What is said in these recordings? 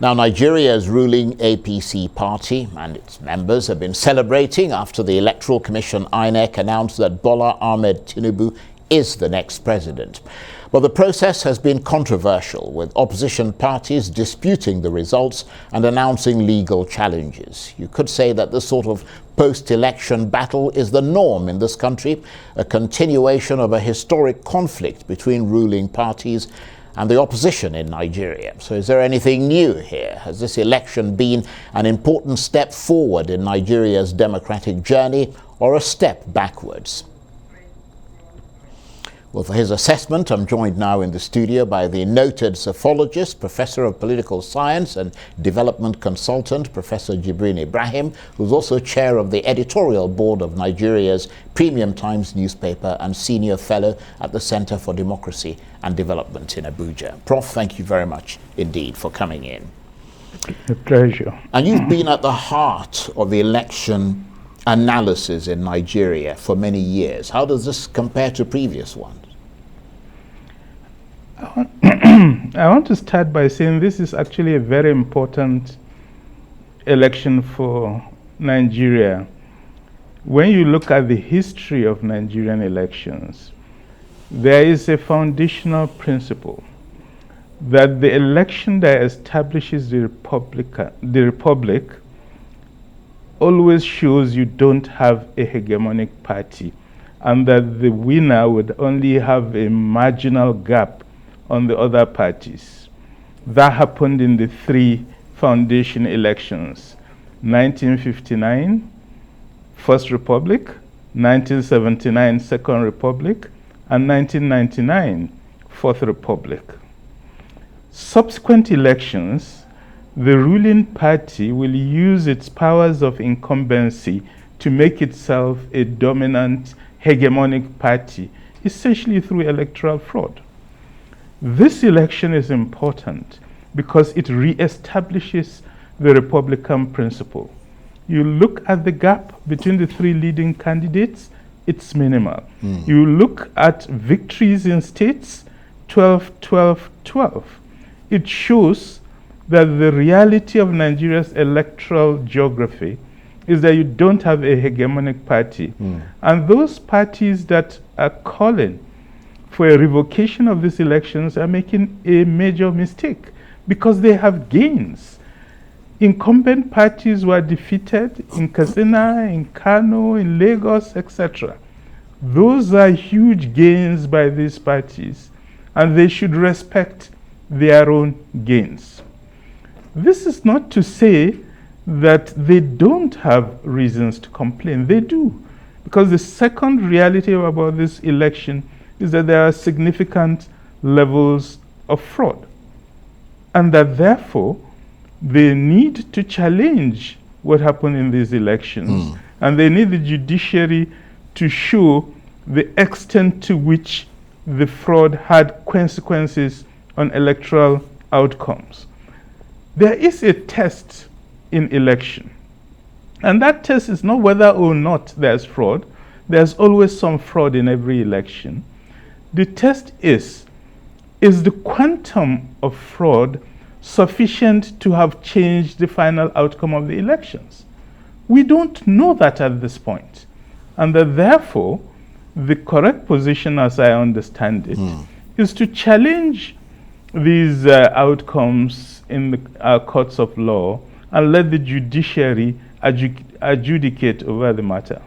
Now, Nigeria's ruling APC party and its members have been celebrating after the Electoral Commission INEC announced that Bola Ahmed Tinubu is the next president. But the process has been controversial, with opposition parties disputing the results and announcing legal challenges. You could say that this sort of post-election battle is the norm in this country, a continuation of a historic conflict between ruling parties and the opposition in Nigeria. So is there anything new here? Has this election been an important step forward in Nigeria's democratic journey or a step backwards? Well, for his assessment, I'm joined now in the studio by the noted psephologist, Professor of Political Science and Development Consultant, Professor Jibrin Ibrahim, who's also chair of the editorial board of Nigeria's Premium Times newspaper and senior fellow at the Center for Democracy and Development in Abuja. Prof, thank you very much indeed for coming in. A pleasure. And you've been at the heart of the election analysis in Nigeria for many years. How does this compare to previous ones? I want to start by saying this is actually a very important election for Nigeria. When you look at the history of Nigerian elections, there is a foundational principle that the election that establishes the republic always shows you don't have a hegemonic party, and that the winner would only have a marginal gap on the other parties. That happened in the three foundation elections: 1959, First Republic, 1979, Second Republic, and 1999, Fourth Republic. Subsequent elections, the ruling party will use its powers of incumbency to make itself a dominant hegemonic party, essentially through electoral fraud. This election is important because it re-establishes the Republican principle. You look at the gap between the three leading candidates, it's minimal. You look at victories in states, 12, 12, 12. It shows that the reality of Nigeria's electoral geography is that you don't have a hegemonic party. And those parties that are calling for a revocation of these elections are making a major mistake because they have gains. Incumbent parties were defeated in Katsina, in Kano, in Lagos, etc. Those are huge gains by these parties, and they should respect their own gains. This is not to say that they don't have reasons to complain. They do, because the second reality about this election is that there are significant levels of fraud, and that therefore they need to challenge what happened in these elections, and they need the judiciary to show the extent to which the fraud had consequences on electoral outcomes. There is a test in election, and that test is not whether or not there's fraud. There's always some fraud in every election. The test is the quantum of fraud sufficient to have changed the final outcome of the elections? We don't know that at this point, and that therefore the correct position, as I understand it, is to challenge these outcomes in the courts of law and let the judiciary adjudicate over the matter.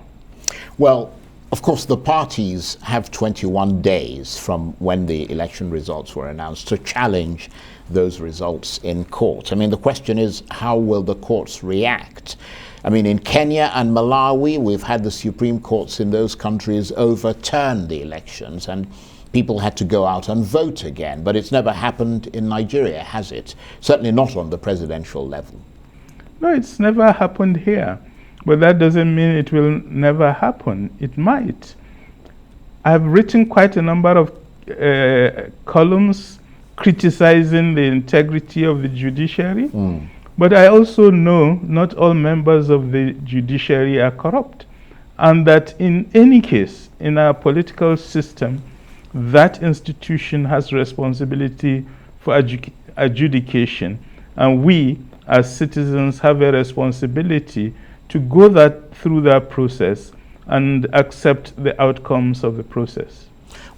Well, of course, the parties have 21 days from when the election results were announced to challenge those results in court. I mean, the question is, how will the courts react? I mean, in Kenya and Malawi, we've had the Supreme Courts in those countries overturn the elections, and people had to go out and vote again. But it's never happened in Nigeria, has it? Certainly not on the presidential level. No, it's never happened here. But that doesn't mean it will never happen. It might. I've written quite a number of columns criticizing the integrity of the judiciary. But I also know not all members of the judiciary are corrupt, and that in any case, in our political system, that institution has responsibility for adjudication, And we, as citizens, have a responsibility to go through that process and accept the outcomes of the process.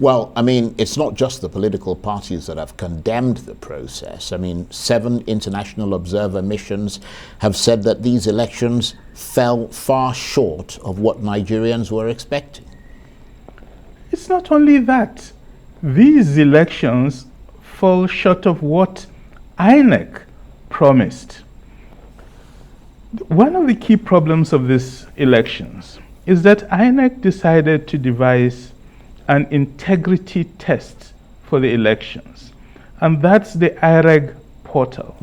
Well, I mean, it's not just the political parties that have condemned the process. I mean, 7 international observer missions have said that these elections fell far short of what Nigerians were expecting. It's not only that. These elections fall short of what INEC promised. One of the key problems of these elections is that INEC decided to devise an integrity test for the elections, and that's the IREG portal.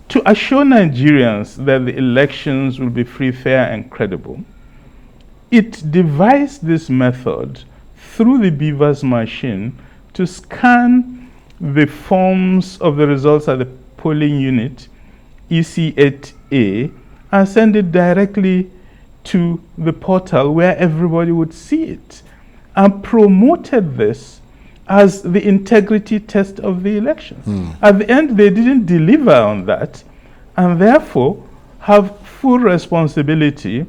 To assure Nigerians that the elections will be free, fair, and credible, it devised this method through the Beavers machine to scan the forms of the results at the polling unit, EC8A, and send it directly to the portal where everybody would see it, and promoted this as the integrity test of the elections. At the end, they didn't deliver on that, and therefore have full responsibility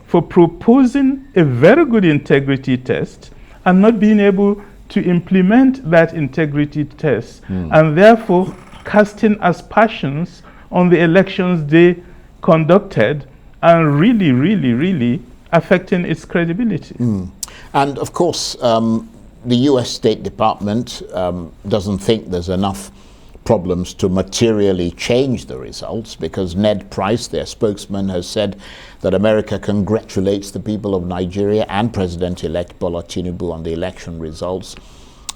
for proposing a very good integrity test and not being able to implement that integrity test, and therefore casting aspersions on the elections they conducted and really affecting its credibility. And of course, the US State Department doesn't think there's enough problems to materially change the results, because Ned Price, their spokesman, has said that America congratulates the people of Nigeria and President-elect Bola Tinubu on the election results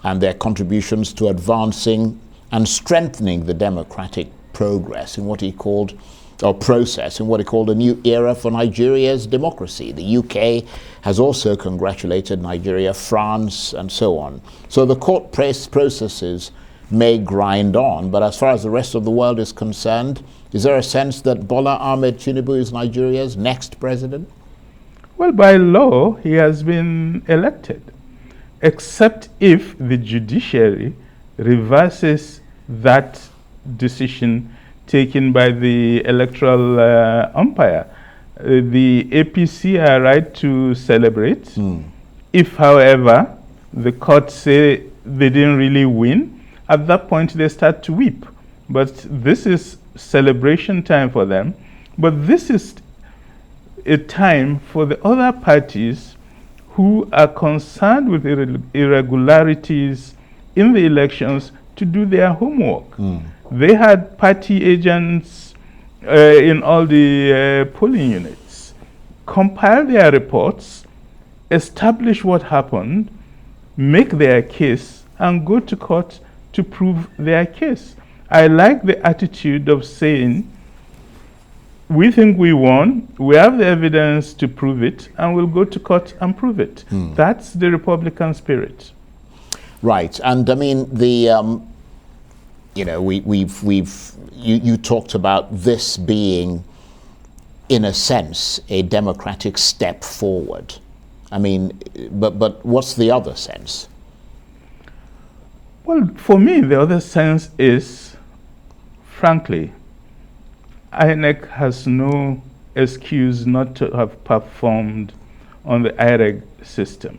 and their contributions to advancing and strengthening the democratic progress in what he called, or process, in what he called a new era for Nigeria's democracy. The UK has also congratulated Nigeria, France, and so on. So the court processes may grind on, but as far as the rest of the world is concerned, is there a sense that Bola Ahmed Tinubu is Nigeria's next president? Well, by law, he has been elected, except if the judiciary reverses that decision taken by the electoral umpire. The APC are right to celebrate. If, however, the court say they didn't really win, at that point they start to weep. But this is celebration time for them. But this is a time for the other parties who are concerned with irregularities in the elections to do their homework. They had party agents in all the polling units compile their reports, establish what happened, make their case, and go to court to prove their case. I like the attitude of saying, we think we won, we have the evidence to prove it, and we'll go to court and prove it. That's the Republican spirit. Right, and I mean, the you know, you talked about this being, in a sense, a democratic step forward. I mean, but what's the other sense? Well, for me, the other sense is, frankly, INEC has no excuse not to have performed on the IREG system.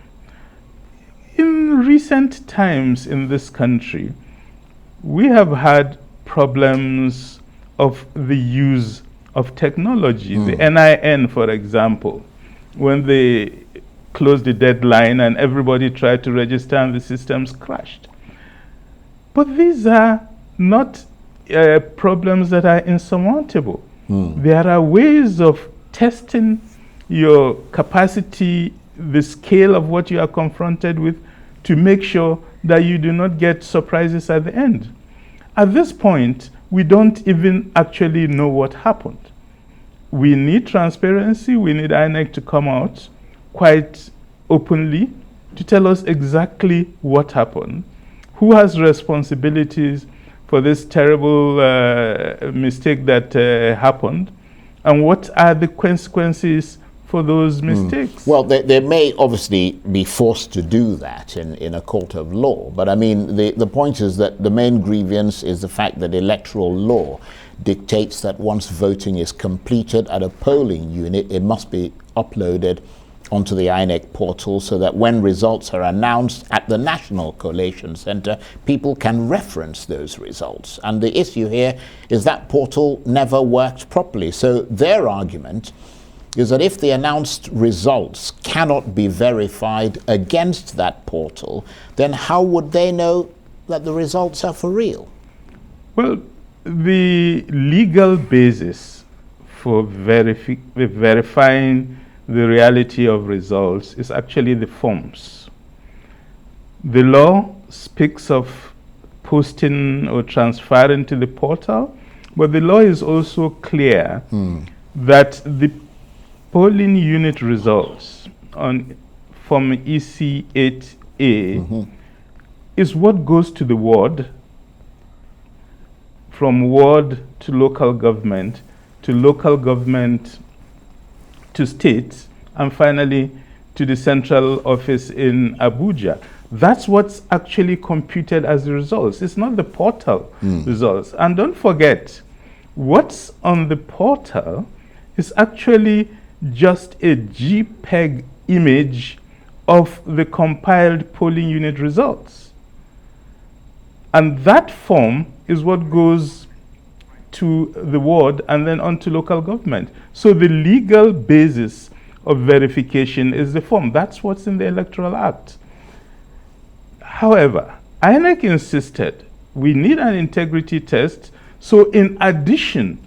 In recent times in this country, we have had problems of the use of technology. The NIN, for example, when they closed the deadline and everybody tried to register and the systems crashed. But these are not problems that are insurmountable. There are ways of testing your capacity, the scale of what you are confronted with, to make sure that you do not get surprises at the end. At this point, we don't even actually know what happened. We need transparency. We need INEC to come out quite openly to tell us exactly what happened, who has responsibilities for this terrible mistake that happened, and what are the consequences for those mistakes. Well, they may obviously be forced to do that in a court of law, but I mean, the point is that the main grievance is the fact that electoral law dictates that once voting is completed at a polling unit, it must be uploaded onto the INEC portal so that when results are announced at the National Collation Center, people can reference those results. And the issue here is that portal never worked properly. So their argument is that if the announced results cannot be verified against that portal, then how would they know that the results are for real? Well, the legal basis for verifying the reality of results is actually the forms. The law speaks of posting or transferring to the portal, but the law is also clear that the polling unit results on from EC8A is what goes to the ward, from ward to local government to state, and finally to the central office in Abuja. That's what's actually computed as the results. It's not the portal results. And don't forget, what's on the portal is actually just a JPEG image of the compiled polling unit results. And that form is what goes to the ward and then on to local government. So the legal basis of verification is the form. That's what's in the Electoral Act. However, INEC insisted we need an integrity test. So in addition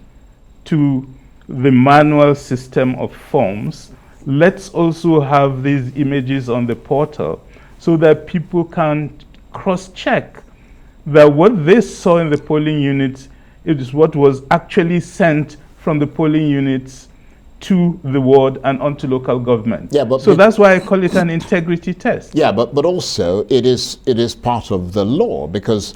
to the manual system of forms, let's also have these images on the portal so that people can cross-check that what they saw in the polling units is what was actually sent from the polling units to the ward and onto local government. Yeah, but so that's why I call it an integrity test. Yeah, but also it is part of the law because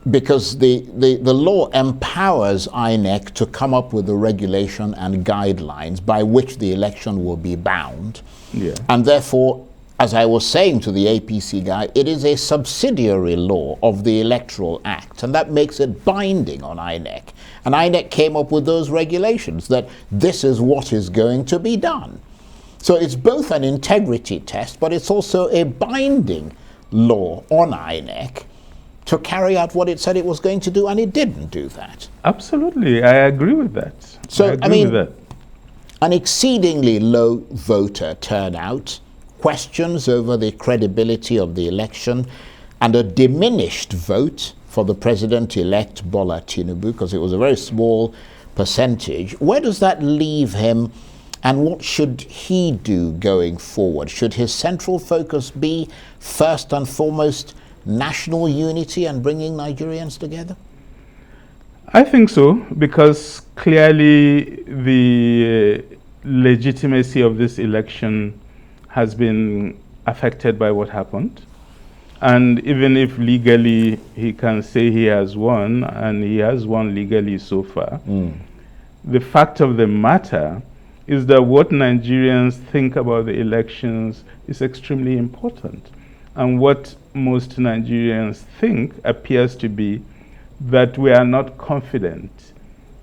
the law empowers INEC to come up with a regulation and guidelines by which the election will be bound. Yeah. And therefore, as I was saying to the APC guy, it is a subsidiary law of the Electoral Act, and that makes it binding on INEC. And INEC came up with those regulations that this is what is going to be done. So it's both an integrity test, but it's also a binding law on INEC to carry out what it said it was going to do, and it didn't do that. Absolutely, I agree with that. So, I mean, an exceedingly low voter turnout, questions over the credibility of the election, and a diminished vote for the president-elect Bola Tinubu, because it was a very small percentage. Where does that leave him, and what should he do going forward? Should his central focus be, first and foremost, national unity and bringing Nigerians together? I think so, because clearly the legitimacy of this election has been affected by what happened. And even if legally he can say he has won, and he has won legally so far, the fact of the matter is that what Nigerians think about the elections is extremely important. And what most Nigerians think appears to be that we are not confident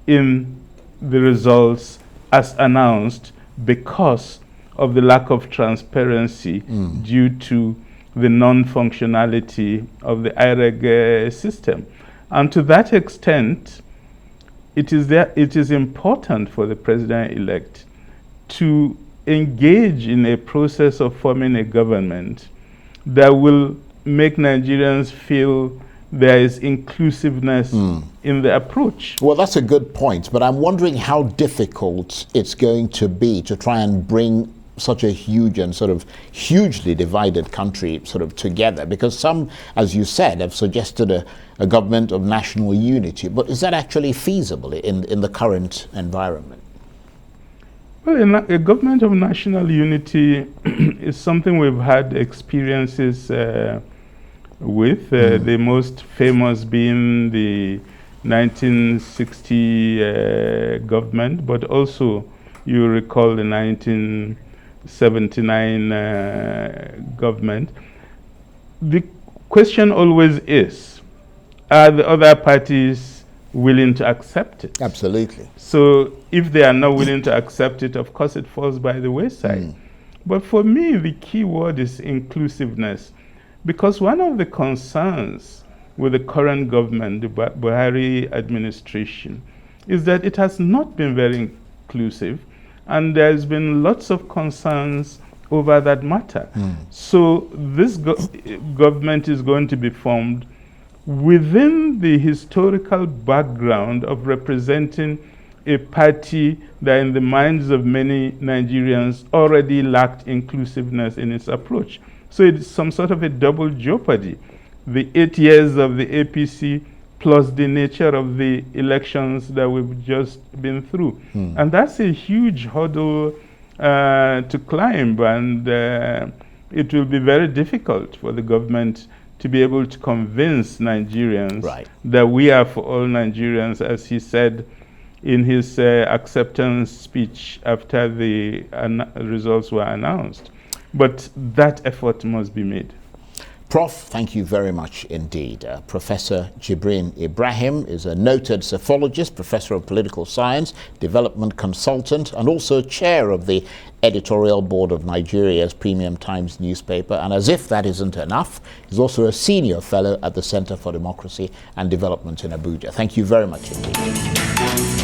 in the results as announced because of the lack of transparency due to the non-functionality of the IREG system. And to that extent, it is important for the president-elect to engage in a process of forming a government that will make Nigerians feel there is inclusiveness in the approach. Well, that's a good point, but I'm wondering how difficult it's going to be to try and bring such a huge and sort of hugely divided country sort of together, because some, as you said, have suggested a government of national unity. But is that actually feasible in the current environment? Well, a government of national unity is something we've had experiences with, the most famous being the 1960 government, but also you recall the 19 79 government. The question always is, are the other parties willing to accept it? Absolutely. So if they are not willing to accept it, of course it falls by the wayside. But for me, the key word is inclusiveness, because one of the concerns with the current government, the Buhari administration, is that it has not been very inclusive, and there's been lots of concerns over that matter. So this government is going to be formed within the historical background of representing a party that in the minds of many Nigerians already lacked inclusiveness in its approach. So it's some sort of a double jeopardy. The 8 years of the APC plus the nature of the elections that we've just been through. And that's a huge hurdle to climb, and it will be very difficult for the government to be able to convince Nigerians that we are for all Nigerians, as he said in his acceptance speech after the results were announced. But that effort must be made. Prof, thank you very much indeed. Professor Jibrin Ibrahim is a noted psephologist, professor of political science, development consultant, and also chair of the editorial board of Nigeria's Premium Times newspaper. And as if that isn't enough, he's also a senior fellow at the Center for Democracy and Development in Abuja. Thank you very much indeed.